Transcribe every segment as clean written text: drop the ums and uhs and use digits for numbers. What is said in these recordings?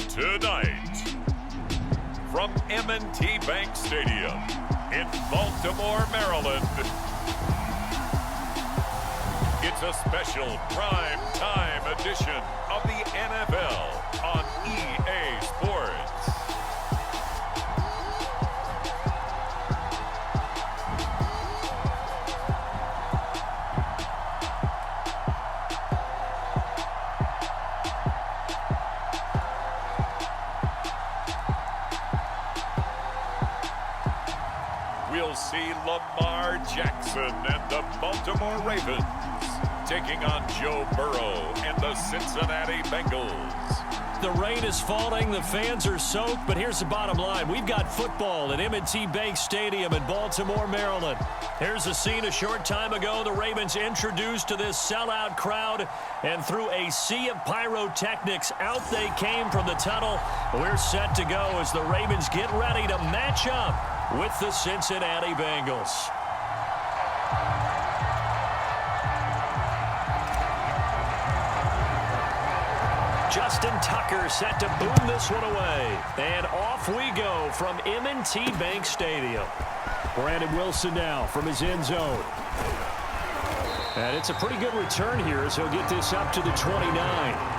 Tonight, from M&T Bank Stadium in Baltimore, Maryland, it's a special prime time edition of the NFL on EA Sports. We'll see Lamar Jackson and the Baltimore Ravens taking on Joe Burrow and the Cincinnati Bengals. The rain is falling, the fans are soaked, but here's the bottom line. We've got football at M&T Bank Stadium in Baltimore, Maryland. Here's a scene a short time ago. The Ravens introduced to this sellout crowd, and through a sea of pyrotechnics, out they came from the tunnel. We're set to go as the Ravens get ready to match up with the Cincinnati Bengals. Justin Tucker set to boom this one away. And off we go from M&T Bank Stadium. Brandon Wilson now from his end zone. And it's a pretty good return here as he'll get this up to the 29.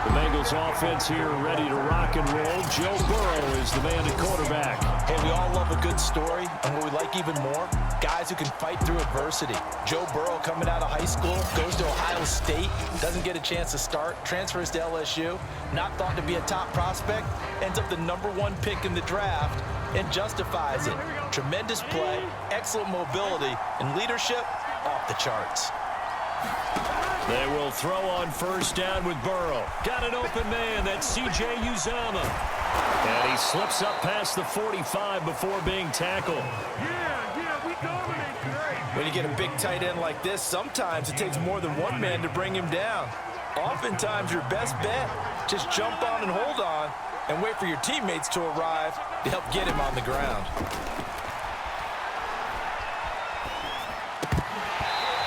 The Bengals offense here ready to rock and roll. Joe Burrow is the man at quarterback. Hey, we all love a good story, and what we like even more, guys who can fight through adversity. Joe Burrow coming out of high school, goes to Ohio State, doesn't get a chance to start, transfers to LSU, not thought to be a top prospect, ends up the #1 pick in the draft, and justifies it. Tremendous play, excellent mobility, and leadership off the charts. They will throw on first down with Burrow. Got an open man. That's C.J. Uzomah. And he slips up past the 45 before being tackled. We dominate today. When you get a big tight end like this, sometimes it takes more than one man to bring him down. Oftentimes, your best bet, just jump on and hold on and wait for your teammates to arrive to help get him on the ground.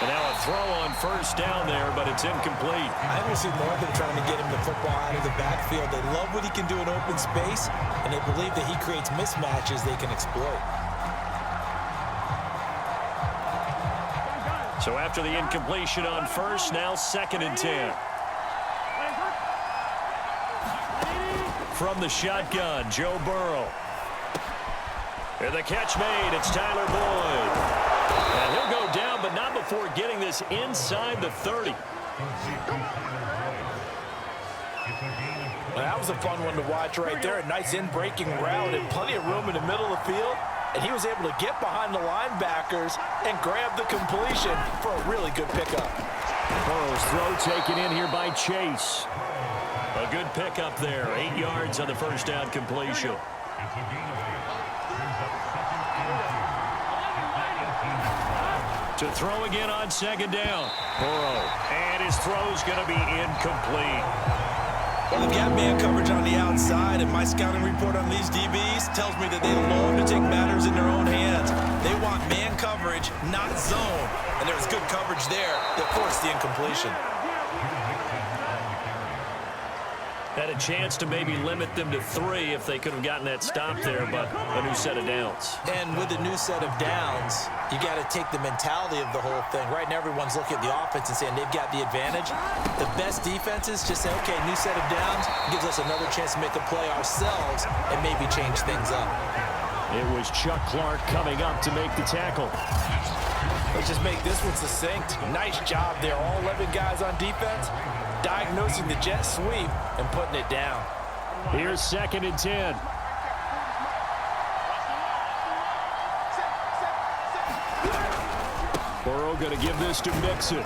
And now a throw on first down there, but it's incomplete. I haven't seen more of them trying to get him the football out of the backfield. They love what he can do in open space, and they believe that he creates mismatches they can exploit. So after the incompletion on first, now 2nd and 10. From the shotgun, Joe Burrow. And the catch made. It's Tyler Boyd. And he'll go down, but not before getting this inside the 30. Well, that was a fun one to watch right there. A nice in-breaking route and plenty of room in the middle of the field. And he was able to get behind the linebackers and grab the completion for a really good pickup. Burrow's throw taken in here by Chase. A good pickup there. 8 yards on the first down completion. To throw again on 2nd down. Burrow. And his throw's going to be incomplete. Well, they've got man coverage on the outside, and my scouting report on these DBs tells me that they love to take matters in their own hands. They want man coverage, not zone. And there was good coverage there that forced the incompletion. Had a chance to maybe limit them to 3 if they could have gotten that stop there, but a new set of downs. And with a new set of downs, you got to take the mentality of the whole thing. Right now, everyone's looking at the offense and saying they've got the advantage. The best defenses just say, okay, new set of downs gives us another chance to make a play ourselves and maybe change things up. It was Chuck Clark coming up to make the tackle. Let's just make this one succinct. Nice job there. All 11 guys on defense diagnosing the jet sweep and putting it down. Here's 2nd and 10. Burrow going to give this to Mixon.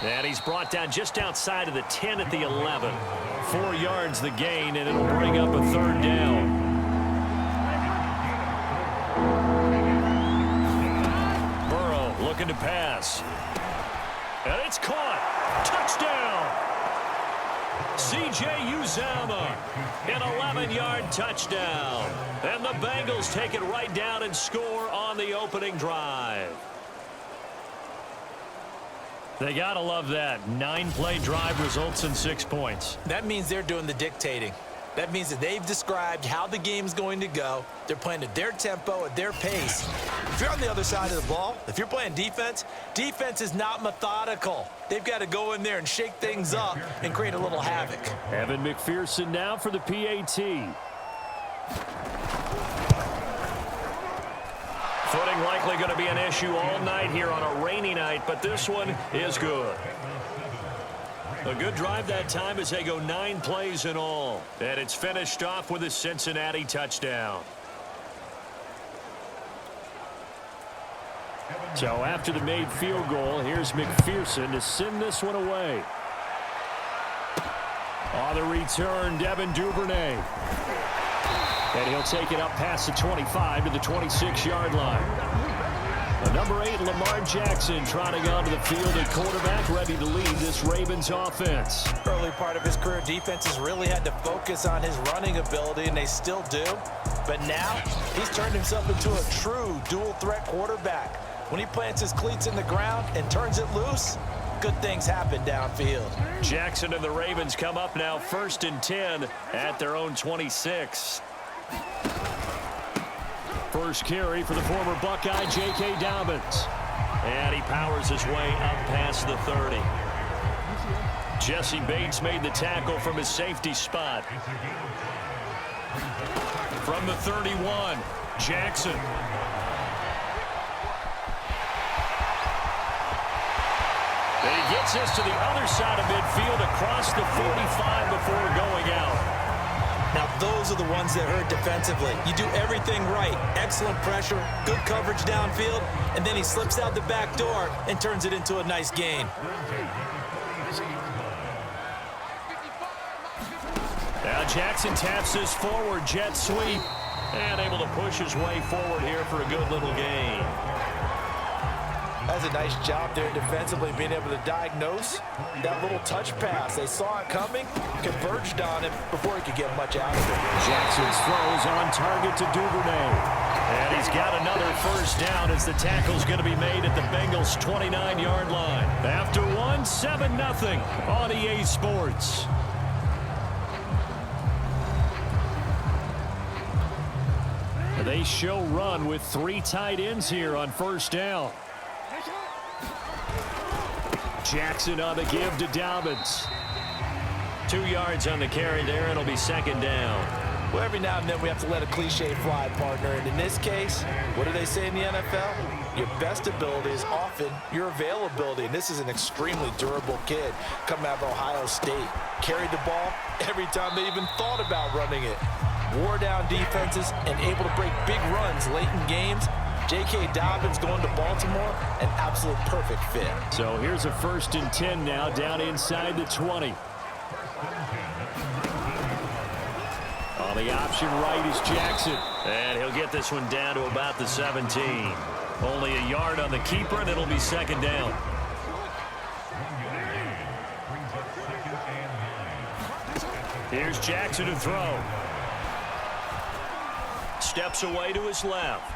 And he's brought down just outside of the 10 at the 11. 4 yards the gain, and it'll bring up a 3rd down. Burrow looking to pass. And it's caught. Touchdown. C.J. Uzomah, an 11-yard touchdown. And the Bengals take it right down and score on the opening drive. They got to love that. 9-play drive results in 6 points. That means they're doing the dictating. That means that they've described how the game's going to go. They're playing at their tempo, at their pace. If you're on the other side of the ball, if you're playing defense, defense is not methodical. They've got to go in there and shake things up and create a little havoc. Evan McPherson now for the PAT. Footing likely going to be an issue all night here on a rainy night, but this one is good. A good drive that time as they go 9 plays in all. And it's finished off with a Cincinnati touchdown. So after the made field goal, here's McPherson to send this one away. On the return, Devin Duvernay. And he'll take it up past the 25 to the 26-yard line. The number 8, Lamar Jackson, trotting onto the field at quarterback, ready to lead this Ravens offense. Early part of his career, defenses really had to focus on his running ability, and they still do. But now, he's turned himself into a true dual-threat quarterback. When he plants his cleats in the ground and turns it loose, good things happen downfield. Jackson and the Ravens come up now 1st and 10 at their own 26. First carry for the former Buckeye, J.K. Dobbins. And he powers his way up past the 30. Jesse Bates made the tackle from his safety spot. From the 31, Jackson. And he gets this to the other side of midfield across the 45 before going out. Now, those are the ones that hurt defensively. You do everything right. Excellent pressure, good coverage downfield, and then he slips out the back door and turns it into a nice gain. Now Jackson taps this forward jet sweep and able to push his way forward here for a good little gain. That's a nice job there defensively, being able to diagnose that little touch pass. They saw it coming, converged on him before he could get much out of it. Jackson's throws on target to Duvernay. And he's got another first down as the tackle's going to be made at the Bengals' 29-yard line. After one, 7-0 on EA Sports. They show run with 3 tight ends here on first down. Jackson on the give to Dobbins. 2 yards on the carry there. It'll be 2nd down. Well, every now and then we have to let a cliche fly, partner. And in this case, what do they say in the NFL? Your best ability is often your availability. And this is an extremely durable kid coming out of Ohio State. Carried the ball every time they even thought about running it. Wore down defenses and able to break big runs late in games. J.K. Dobbins going to Baltimore, an absolute perfect fit. So here's a 1st and 10 now down inside the 20. On the option right is Jackson. And he'll get this one down to about the 17. Only a yard on the keeper, and it'll be 2nd down. Here's Jackson to throw. Steps away to his left.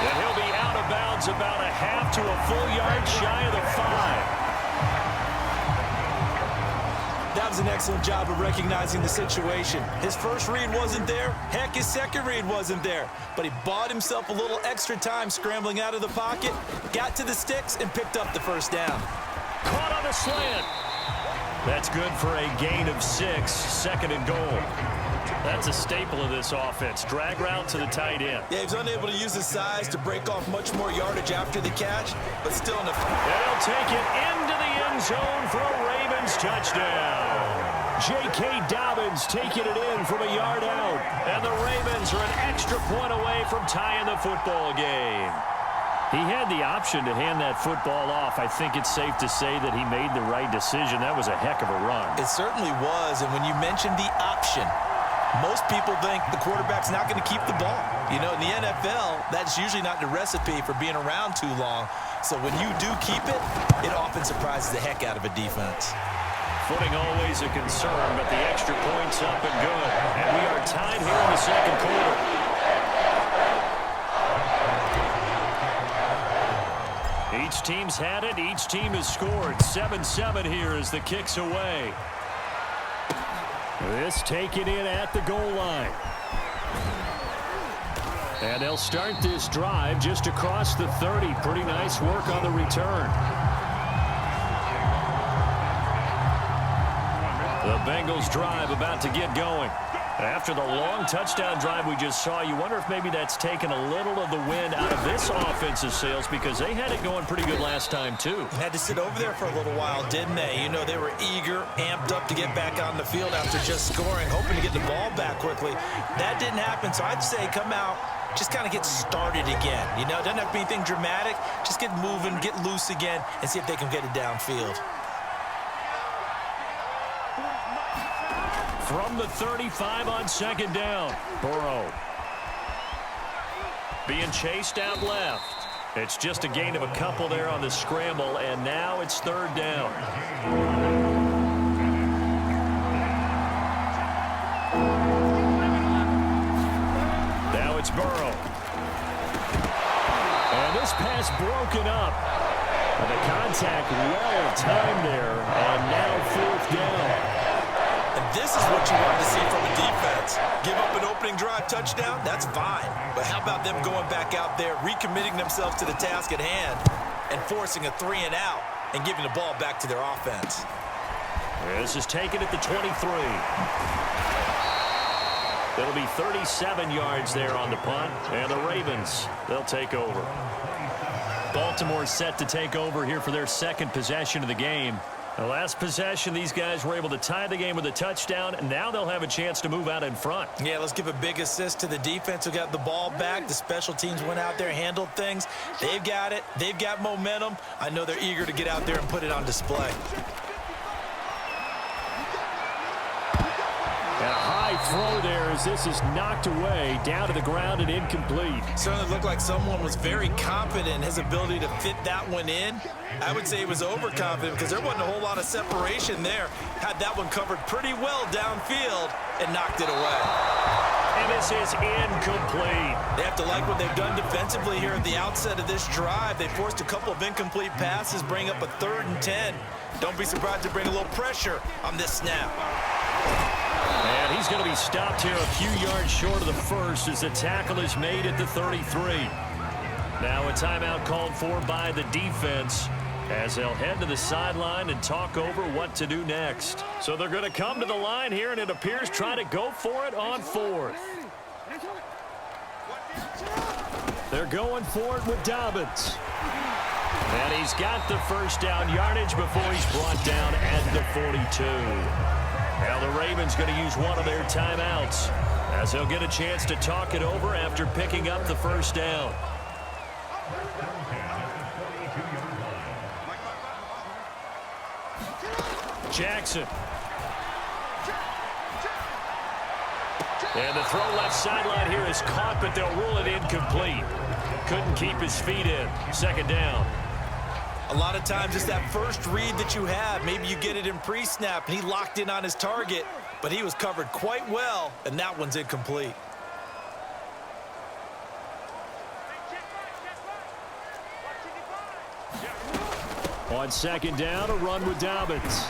And he'll be out of bounds about a half to a full yard shy of the 5. That was an excellent job of recognizing the situation. His first read wasn't there. Heck, his second read wasn't there. But he bought himself a little extra time scrambling out of the pocket, got to the sticks, and picked up the first down. Caught on the slant. That's good for a gain of 6, 2nd and goal. That's a staple of this offense. Drag route to the tight end. Yeah, he was unable to use his size to break off much more yardage after the catch, but still enough. They'll take it into the end zone for a Ravens touchdown. J.K. Dobbins taking it in from a yard out. And the Ravens are an extra point away from tying the football game. He had the option to hand that football off. I think it's safe to say that he made the right decision. That was a heck of a run. It certainly was, and when you mentioned the option, most people think the quarterback's not going to keep the ball. You know, in the NFL, that's usually not the recipe for being around too long. So when you do keep it, it often surprises the heck out of a defense. Footing always a concern, but the extra point's up and good. And we are tied here in the 2nd quarter. Each team's had it. Each team has scored. 7-7 here as the kick's away. This taken in at the goal line. And they'll start this drive just across the 30. Pretty nice work on the return. The Bengals drive about to get going. After the long touchdown drive we just saw, you wonder if maybe that's taken a little of the wind out of this offensive sails because they had it going pretty good last time too. Had to sit over there for a little while, didn't they? You know, they were eager, amped up to get back on the field after just scoring, hoping to get the ball back quickly. That didn't happen, so I'd say come out, just kind of get started again. You know, it doesn't have to be anything dramatic. Just get moving, get loose again, and see if they can get it downfield. From the 35 on second down, Burrow. Being chased out left. It's just a gain of a couple there on the scramble, and now it's third down. Now it's Burrow. And this pass broken up. And the contact well timed there, and now fourth down. And this is what you want to see from a defense. Give up an opening drive touchdown, that's fine. But how about them going back out there, recommitting themselves to the task at hand, and forcing a 3-and-out, and giving the ball back to their offense. This is taken at the 23. It'll be 37 yards there on the punt, and the Ravens, they'll take over. Baltimore set to take over here for their second possession of the game. The last possession, these guys were able to tie the game with a touchdown, and now they'll have a chance to move out in front. Yeah, let's give a big assist to the defense who got the ball back. The special teams went out there, handled things. They've got it. They've got momentum. I know they're eager to get out there and put it on display. And a high throw there as this is knocked away, down to the ground and incomplete. Certainly looked like someone was very confident in his ability to fit that one in. I would say he was overconfident because there wasn't a whole lot of separation there. Had that one covered pretty well downfield and knocked it away. And this is incomplete. They have to like what they've done defensively here at the outset of this drive. They forced a couple of incomplete passes, bring up a 3rd and 10. Don't be surprised to bring a little pressure on this snap. And he's going to be stopped here a few yards short of the first as the tackle is made at the 33. Now a timeout called for by the defense as they'll head to the sideline and talk over what to do next. So they're going to come to the line here, and it appears try to go for it on 4th. They're going for it with Dobbins. And he's got the first down yardage before he's brought down at the 42. Now the Ravens going to use one of their timeouts as they'll get a chance to talk it over after picking up the first down. Jackson. And the throw left sideline here is caught, but they'll rule it incomplete. Couldn't keep his feet in. Second down. A lot of times it's that first read that you have. Maybe you get it in pre-snap, and he locked in on his target, but he was covered quite well, and that one's incomplete. On second down, a run with Dobbins.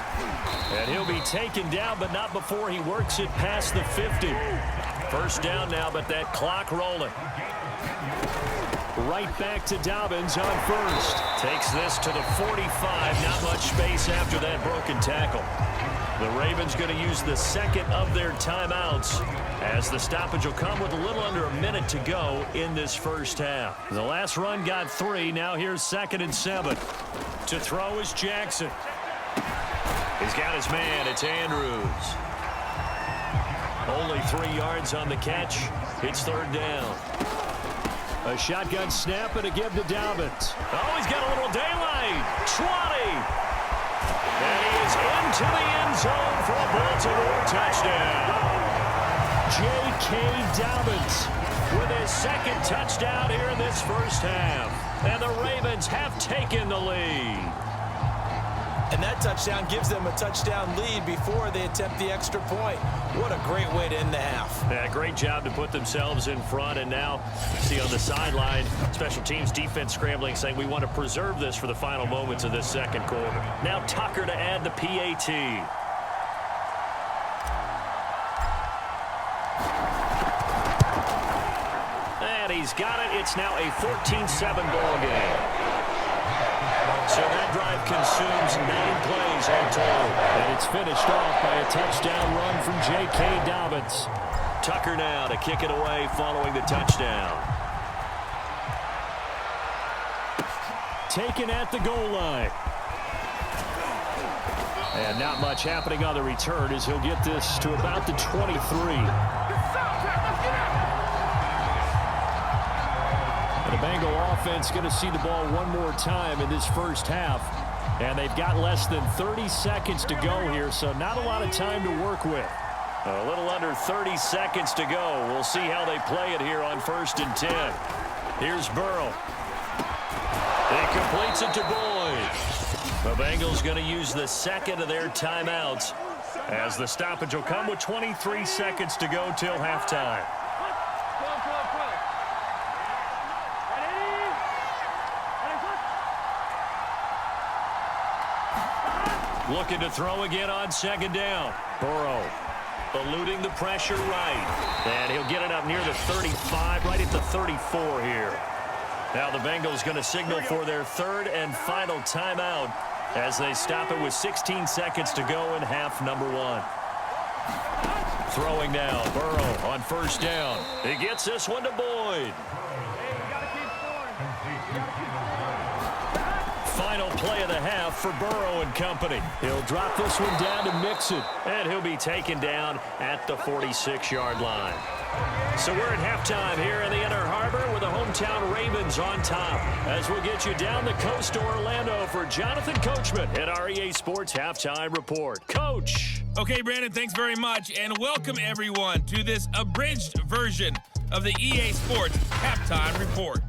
And he'll be taken down, but not before he works it past the 50. First down now, but that clock rolling. Right back to Dobbins on first. Takes this to the 45. Not much space after that broken tackle. The Ravens going to use the second of their timeouts as the stoppage will come with a little under a minute to go in this first half. The last run got 3. Now here's 2nd and 7. To throw is Jackson. He's got his man. It's Andrews. Only 3 yards on the catch. It's 3rd down. A shotgun snap and a give to Dobbins. Oh, he's got a little daylight. 20. And he is into the end zone for a Baltimore touchdown. J.K. Dobbins with his 2nd touchdown here in this first half. And the Ravens have taken the lead. And that touchdown gives them a touchdown lead before they attempt the extra point. What a great way to end the half. Yeah, great job to put themselves in front. And now, see on the sideline, special teams defense scrambling, saying we want to preserve this for the final moments of this second quarter. Now Tucker to add the PAT. And he's got it. It's now a 14-7 ball game. So that drive consumes 9 plays in total. And it's finished off by a touchdown run from J.K. Dobbins. Tucker now to kick it away following the touchdown. Taken at the goal line. And not much happening on the return as he'll get this to about the 23. The Bengal offense going to see the ball one more time in this first half. And they've got less than 30 seconds to go here, so not a lot of time to work with. A little under 30 seconds to go. We'll see how they play it here on 1st and 10. Here's Burrow. He completes it to Boyd. The Bengals going to use the second of their timeouts as the stoppage will come with 23 seconds to go till halftime. Looking to throw again on 2nd down. Burrow eluding the pressure right. And he'll get it up near the 35, right at the 34 here. Now the Bengals going to signal for their 3rd and final timeout as they stop it with 16 seconds to go in half number 1. Throwing now, Burrow on 1st down. He gets this one to Boyd. Final play of the half for Burrow and company. He'll drop this one down to Mixon, and he'll be taken down at the 46-yard line. So we're at halftime here in the Inner Harbor with the hometown Ravens on top as we'll get you down the coast to Orlando for Jonathan Coachman at our EA Sports Halftime Report. Coach. Okay, Brandon, thanks very much, and welcome everyone to this abridged version of the EA Sports Halftime Report.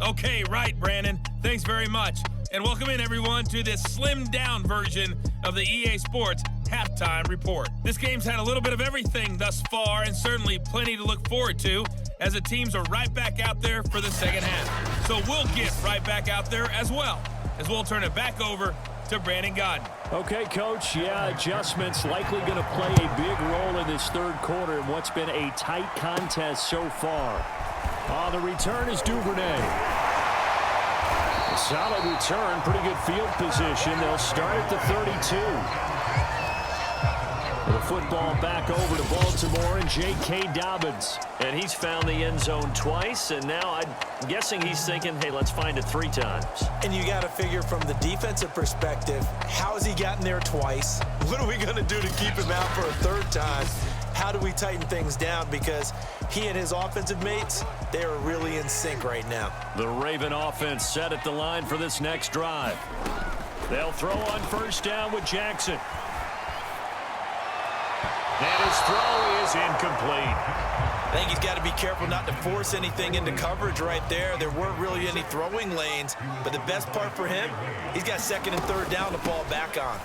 Okay, right, Brandon, thanks very much. And welcome in, everyone, to this slimmed-down version of the EA Sports Halftime Report. This game's had a little bit of everything thus far, and certainly plenty to look forward to, as the teams are right back out there for the second half. So we'll get right back out there as well, as we'll turn it back over to Brandon Godden. Okay, Coach, adjustments likely going to play a big role in this 3rd quarter in what's been a tight contest so far. The return is Duvernay. A solid return, pretty good field position. They'll start at the 32. The football back over to Baltimore and J.K. Dobbins. And he's found the end zone twice, and now I'm guessing he's thinking, hey, let's find it 3 times. And you got to figure from the defensive perspective, how has he gotten there twice? What are we going to do to keep him out for a 3rd time? How do we tighten things down? Because he and his offensive mates, they are really in sync right now. The Raven offense set at the line for this next drive. They'll throw on 1st down with Jackson. And his throw is incomplete. I think he's got to be careful not to force anything into coverage right there. There weren't really any throwing lanes, but the best part for him, he's got 2nd and 3rd down to fall back on.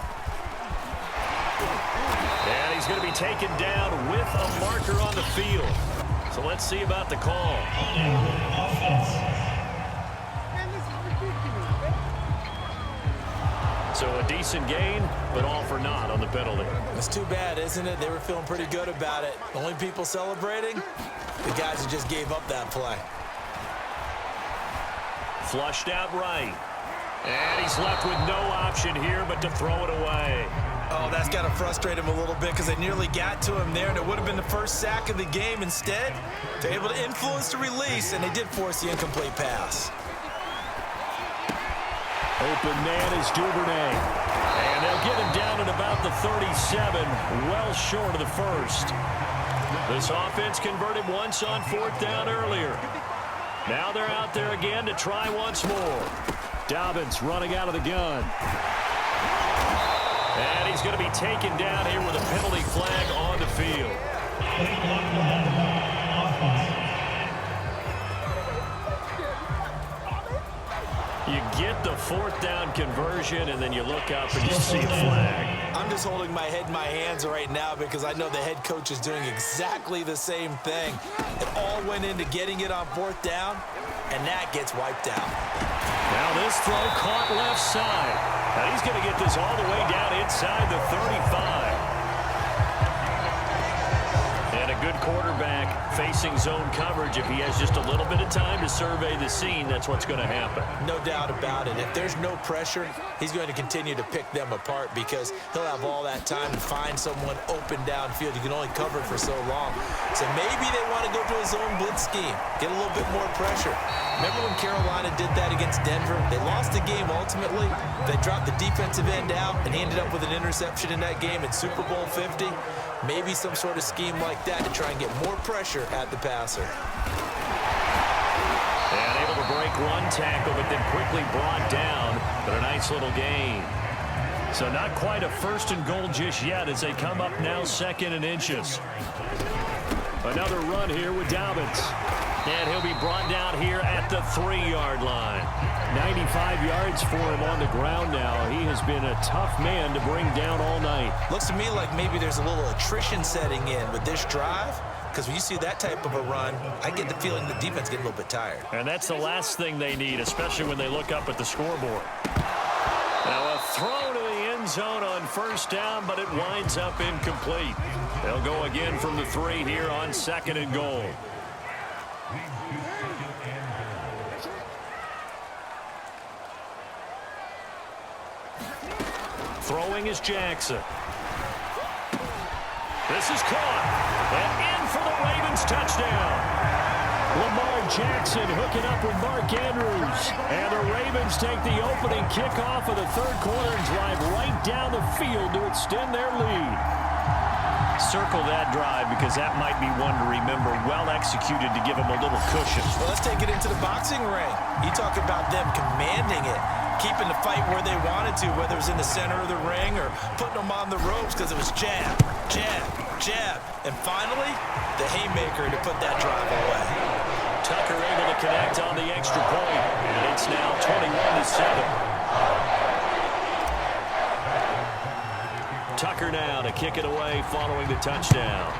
And he's going to be taken down with a marker on the field. So let's see about the call. So a decent gain, but all for naught on the penalty. It's too bad, isn't it? They were feeling pretty good about it. The only people celebrating, the guys who just gave up that play. Flushed out right. And he's left with no option here but to throw it away. Oh, that's got to frustrate him a little bit because they nearly got to him there, and it would have been the first sack of the game. Instead, they're able to influence the release, and they did force the incomplete pass. Open man is Duvernay. And they'll get him down at about the 37, well short of the 1st. This offense converted once on 4th down earlier. Now they're out there again to try once more. Dobbins running out of the gun. And he's going to be taken down here with a penalty flag on the field. You get the fourth down conversion, and then you look up and you see a flag. I'm just holding my head in my hands right now because I know the head coach is doing exactly the same thing. It all went into getting it on fourth down, and that gets wiped out. Now this throw caught left side. Now he's going to get this all the way down inside the 35. And a good quarterback facing zone coverage. If he has just a little bit of time to survey the scene, that's what's going to happen. No doubt about it. If there's no pressure, he's going to continue to pick them apart because he'll have all that time to find someone open downfield. You can only cover for so long. So maybe they want to go to a zone blitz scheme, get a little bit more pressure. Remember when Carolina did that against Denver? They lost the game ultimately. They dropped the defensive end out, and he ended up with an interception in that game in Super Bowl 50. Maybe some sort of scheme like that to try and get more pressure at the passer. And able to break one tackle, but then quickly brought down. But a nice little gain. So not quite a first and goal just yet as they come up now second and inches. Another run here with Dobbins. And he'll be brought down here at the 3-yard line. 95 yards for him on the ground now. He has been a tough man to bring down all night. Looks to me like maybe there's a little attrition setting in with this drive. Because when you see that type of a run, I get the feeling the defense getting a little bit tired. And that's the last thing they need, especially when they look up at the scoreboard. Now a throw to the end zone on first down, but it winds up incomplete. They'll go again from the 3 here on second and goal. Throwing is Jackson. This is caught. And in for the Ravens touchdown. Lamar Jackson hooking up with Mark Andrews. And the Ravens take the opening kickoff of the third quarter and drive right down the field to extend their lead. Circle that drive because that might be one to remember. Well executed to give them a little cushion. Well, let's take it into the boxing ring. You talk about them commanding it, keeping the fight where they wanted to, whether it was in the center of the ring or putting them on the ropes because it was jab, jab, jab. And finally, the haymaker to put that drive away. Tucker able to connect on the extra point. And it's now 21-7. Tucker now to kick it away following the touchdown.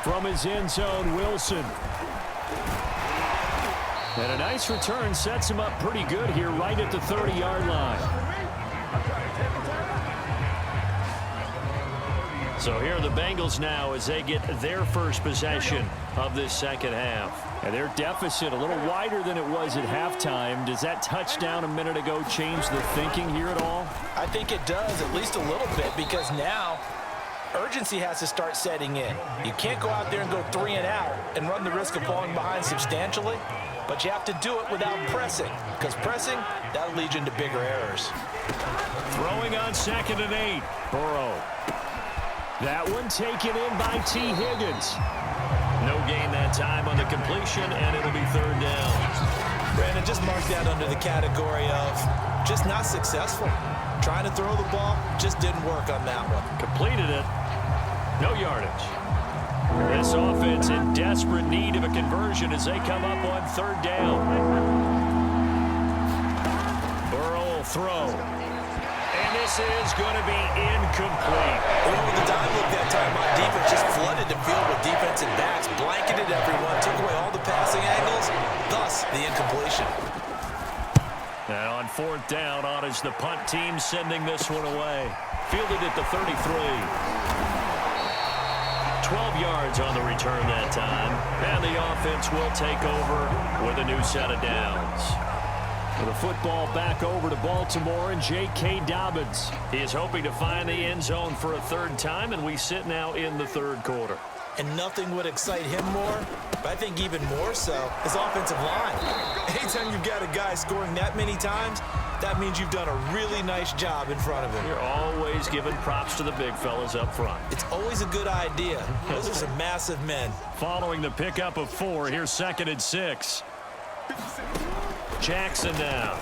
From his end zone, Wilson. And a nice return sets him up pretty good here right at the 30-yard line. So here are the Bengals now as they get their first possession of this second half. And their deficit a little wider than it was at halftime. Does that touchdown a minute ago change the thinking here at all? I think it does, at least a little bit, because now urgency has to start setting in. You can't go out there and go 3 and out and run the risk of falling behind substantially, but you have to do it without pressing, because pressing, that'll lead you into bigger errors. Throwing on 2nd and 8. Burrow. That one taken in by T. Higgins. No gain that time on the completion, and it'll be 3rd down. Brandon, just mark that under the category of just not successful. Trying to throw the ball, just didn't work on that one. Completed it. No yardage. This offense in desperate need of a conversion as they come up on 3rd down. Burrow will throw. And this is going to be incomplete. With the dive look that time, my defense just flooded the field with defensive backs, blanketed everyone, took away all the passing angles, thus the incompletion. And on 4th down, on is the punt team sending this one away. Fielded at the 33. 12 yards on the return that time. And the offense will take over with a new set of downs. The football back over to Baltimore and J.K. Dobbins. He is hoping to find the end zone for a 3rd time, and we sit now in the 3rd quarter. And nothing would excite him more, but I think even more so, his offensive line. Anytime you've got a guy scoring that many times, that means you've done a really nice job in front of him. You're always giving props to the big fellas up front. It's always a good idea. Those are some massive men. Following the pickup of 4, here's 2nd and 6. Jackson now.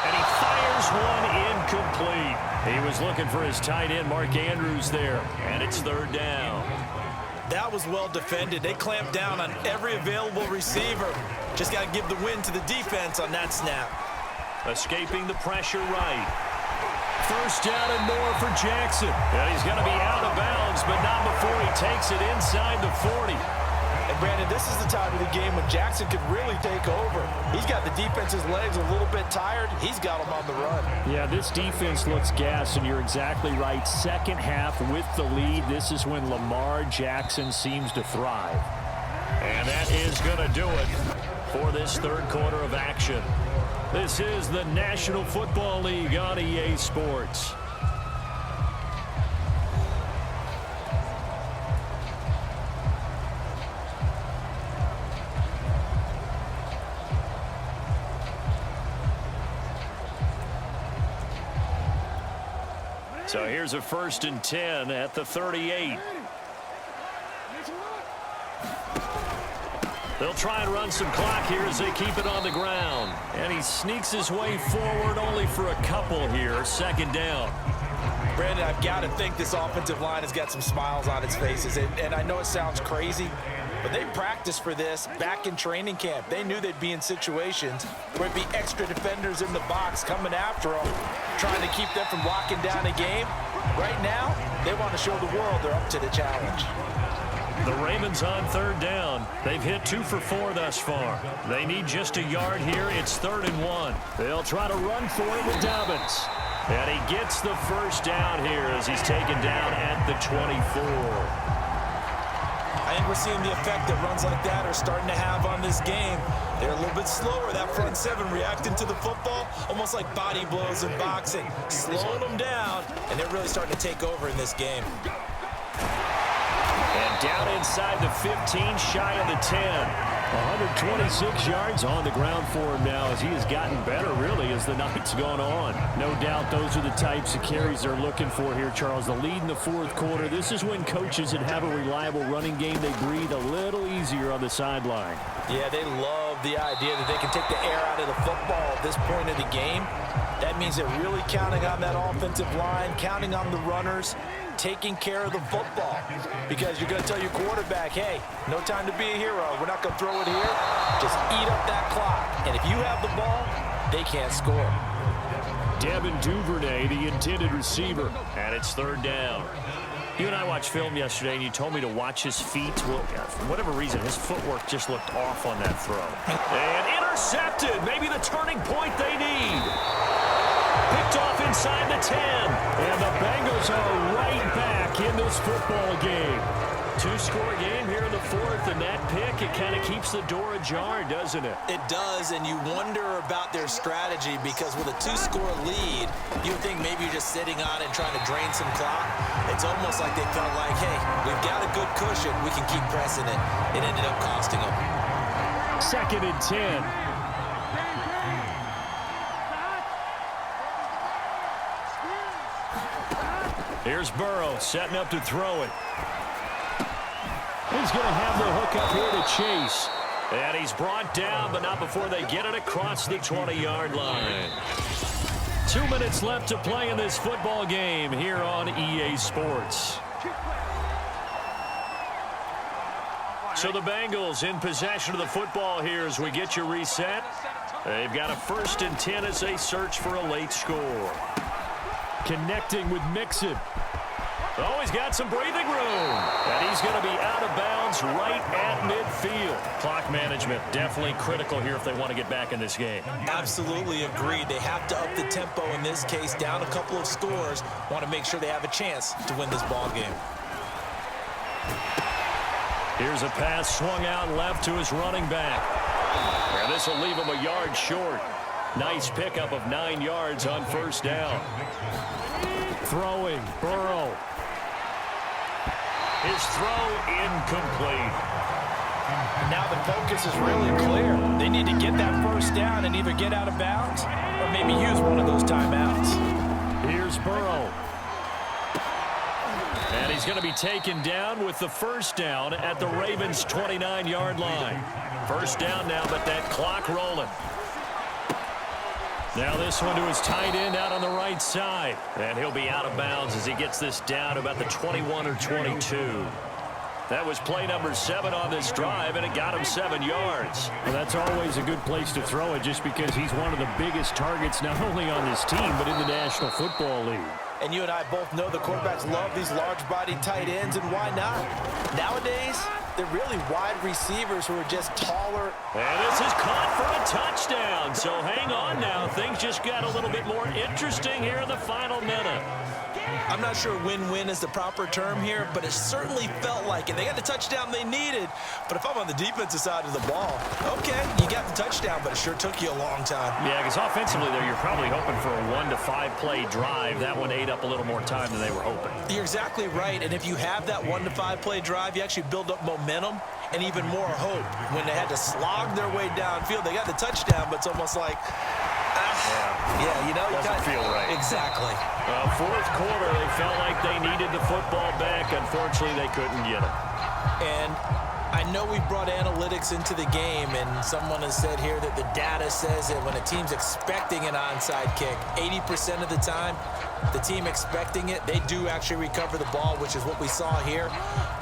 And he fires one incomplete. He was looking for his tight end, Mark Andrews, there. And it's 3rd down. That was well defended. They clamped down on every available receiver. Just got to give the win to the defense on that snap. Escaping the pressure right. First down and more for Jackson. And he's going to be out of bounds, but not before he takes it inside the 40. And Brandon, this is the time of the game when Jackson could really take over. He's got the defense's legs a little bit tired. He's got them on the run. Yeah, this defense looks gassed, and you're exactly right. Second half with the lead, this is when Lamar Jackson seems to thrive. And that is going to do it for this third quarter of action. This is the National Football League on EA Sports. So here's a 1st and 10 at the 38. They'll try and run some clock here as they keep it on the ground. And he sneaks his way forward only for a couple here. 2nd down. Brandon, I've got to think this offensive line has got some smiles on its faces. And I know it sounds crazy, but they practiced for this back in training camp. They knew they'd be in situations where it'd be extra defenders in the box coming after them, trying to keep them from locking down a game. Right now, they want to show the world they're up to the challenge. The Ravens on 3rd down. They've hit 2 for 4 thus far. They need just a yard here. It's 3rd and 1. They'll try to run for it with Dobbins. And he gets the 1st down here as he's taken down at the 24. I think we're seeing the effect that runs like that are starting to have on this game. They're a little bit slower, that front 7 reacting to the football, almost like body blows in boxing, slowing them down, and they're really starting to take over in this game. And down inside the 15, shy of the 10. 126 yards on the ground for him now as he has gotten better, really, as the night's gone on. No doubt those are the types of carries they're looking for here, Charles. The lead in the 4th quarter. This is when coaches that have a reliable running game, they breathe a little easier on the sideline. Yeah, they love the idea that they can take the air out of the football at this point of the game. That means they're really counting on that offensive line, counting on the runners, taking care of the football. Because you're going to tell your quarterback, hey, no time to be a hero. We're not going to throw it here. Just eat up that clock. And if you have the ball, they can't score. Devin Duvernay, the intended receiver, and it's 3rd down. You and I watched film yesterday, and you told me to watch his feet. Well, for whatever reason, his footwork just looked off on that throw. And intercepted. Maybe the turning point they need. Picked off inside the 10. And the Bengals are right back in this football game. 2-score game here in the 4th, and that pick, it kind of keeps the door ajar, doesn't it? It does, and you wonder about their strategy because with a 2-score lead, you would think maybe you're just sitting on it and trying to drain some clock. It's almost like they felt like, hey, we've got a good cushion. We can keep pressing it. It ended up costing them. 2nd and 10. Here's Burrow setting up to throw it. He's going to have the hook up here to Chase. And he's brought down, but not before they get it across the 20-yard line. 2 minutes left to play in this football game here on EA Sports. So the Bengals in possession of the football here as we get you reset. They've got a 1st and 10 as they search for a late score. Connecting with Mixon. Oh, he's got some breathing room. And he's going to be out of bounds right at midfield. Clock management definitely critical here if they want to get back in this game. Absolutely agreed. They have to up the tempo in this case, down a couple of scores. Want to make sure they have a chance to win this ball game. Here's a pass swung out left to his running back. And this will leave him a yard short. Nice pickup of 9 yards on 1st down. Throwing, Burrow. His throw incomplete. Now the focus is really clear. They need to get that 1st down and either get out of bounds or maybe use one of those timeouts. Here's Burrow. And he's going to be taken down with the 1st down at the Ravens' 29-yard line. 1st down now, but that clock rolling. Now this one to his tight end out on the right side. And he'll be out of bounds as he gets this down about the 21 or 22. That was play number 7 on this drive, and it got him 7 yards. Well, that's always a good place to throw it just because he's one of the biggest targets not only on this team but in the National Football League. And you and I both know the quarterbacks love these large-bodied tight ends, and why not? Nowadays, they're really wide receivers who are just taller. And this is caught for a touchdown. So hang on now. Things just got a little bit more interesting here in the final minute. I'm not sure win-win is the proper term here, but it certainly felt like it. They got the touchdown they needed, but if I'm on the defensive side of the ball, okay, you got the touchdown, but it sure took you a long time. Yeah, because offensively there, you're probably hoping for a 1 to 5 play drive. That one ate up a little more time than they were hoping. You're exactly right, and if you have that 1 to 5 play drive, you actually build up momentum and even more hope. When they had to slog their way downfield, they got the touchdown, but it's almost like, yeah, you know, doesn't feel right. Exactly. Fourth quarter, they felt like they needed the football back. Unfortunately, they couldn't get it. And I know we brought analytics into the game, and someone has said here that the data says that when a team's expecting an onside kick, 80% of the time, the team expecting it, they do actually recover the ball, which is what we saw here.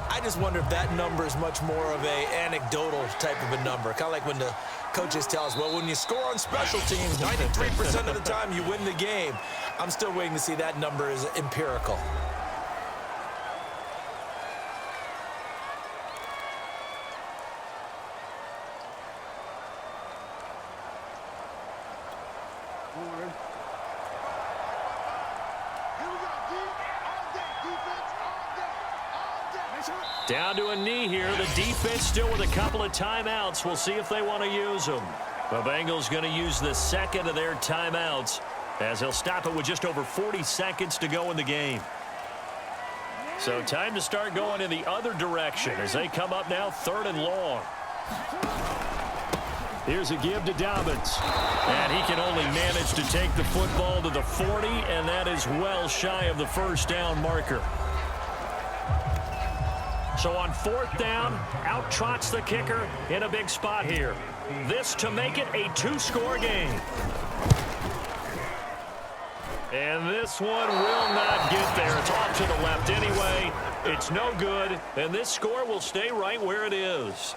I just wonder if that number is much more of a anecdotal type of a number. Kind of like when the coaches tell us, well, when you score on special teams, 93% of the time you win the game. I'm still waiting to see that number is empirical. Down to a knee here. The defense still with a couple of timeouts. We'll see if they want to use them. The Bengals going to use the second of their timeouts as he'll stop it with just over 40 seconds to go in the game. So time to start going in the other direction as they come up now 3rd and long. Here's a give to Dobbins. And he can only manage to take the football to the 40, and that is well shy of the first down marker. So on 4th down, out trots the kicker in a big spot here. This to make it a 2-score game. And this one will not get there. It's off to the left anyway. It's no good, and this score will stay right where it is.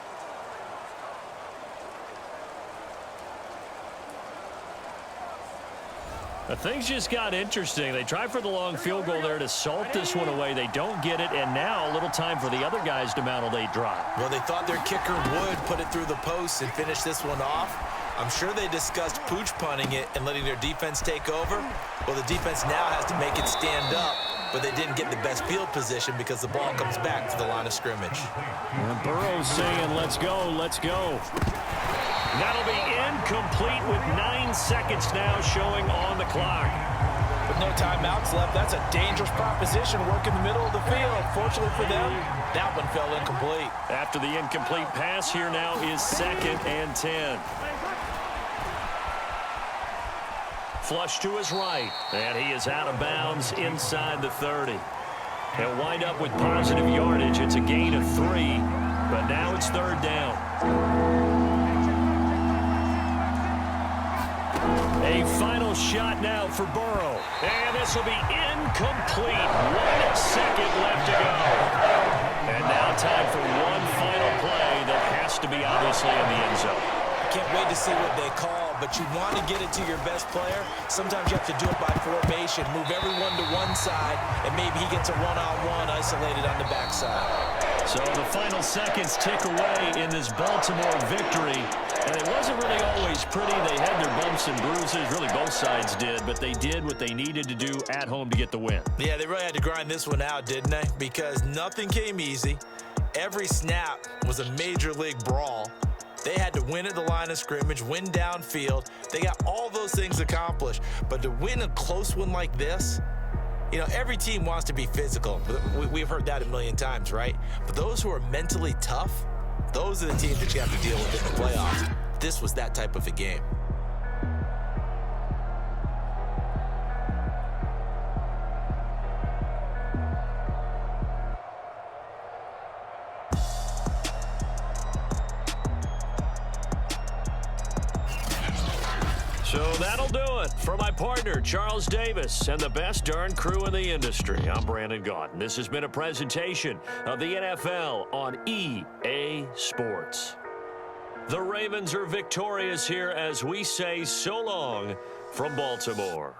Things just got interesting. They tried for the long field goal there to salt this one away. They don't get it, and now a little time for the other guys to mount a late drive. Well, they thought their kicker would put it through the post and finish this one off. I'm sure they discussed pooch punting it and letting their defense take over. Well, the defense now has to make it stand up, but they didn't get the best field position because the ball comes back to the line of scrimmage. And Burrow's saying, let's go, let's go. That'll be incomplete with 9 seconds now showing on the clock. With no timeouts left, that's a dangerous proposition. Work in the middle of the field. Fortunately for them, that one fell incomplete. After the incomplete pass, here now is 2nd and 10. Flush to his right, and he is out of bounds inside the 30. He'll wind up with positive yardage. It's a gain of 3, but now it's 3rd down. A final shot now for Burrow. And this will be incomplete. 1 second left to go. And now time for one final play that has to be obviously in the end zone. Can't wait to see what they call, but you want to get it to your best player. Sometimes you have to do it by formation. Move everyone to one side, and maybe he gets a one-on-one isolated on the backside. So the final seconds tick away in this Baltimore victory. And it wasn't really always pretty. They had their bumps and bruises. Really, both sides did. But they did what they needed to do at home to get the win. Yeah, they really had to grind this one out, didn't they? Because nothing came easy. Every snap was a major league brawl. They had to win at the line of scrimmage, win downfield. They got all those things accomplished. But to win a close one like this, you know, every team wants to be physical. We've heard that a million times, right? But those who are mentally tough, those are the teams that you have to deal with in the playoffs. This was that type of a game. So that'll do it. For my partner, Charles Davis, and the best darn crew in the industry, I'm Brandon Gaudin. This has been a presentation of the NFL on EA Sports. The Ravens are victorious here as we say so long from Baltimore.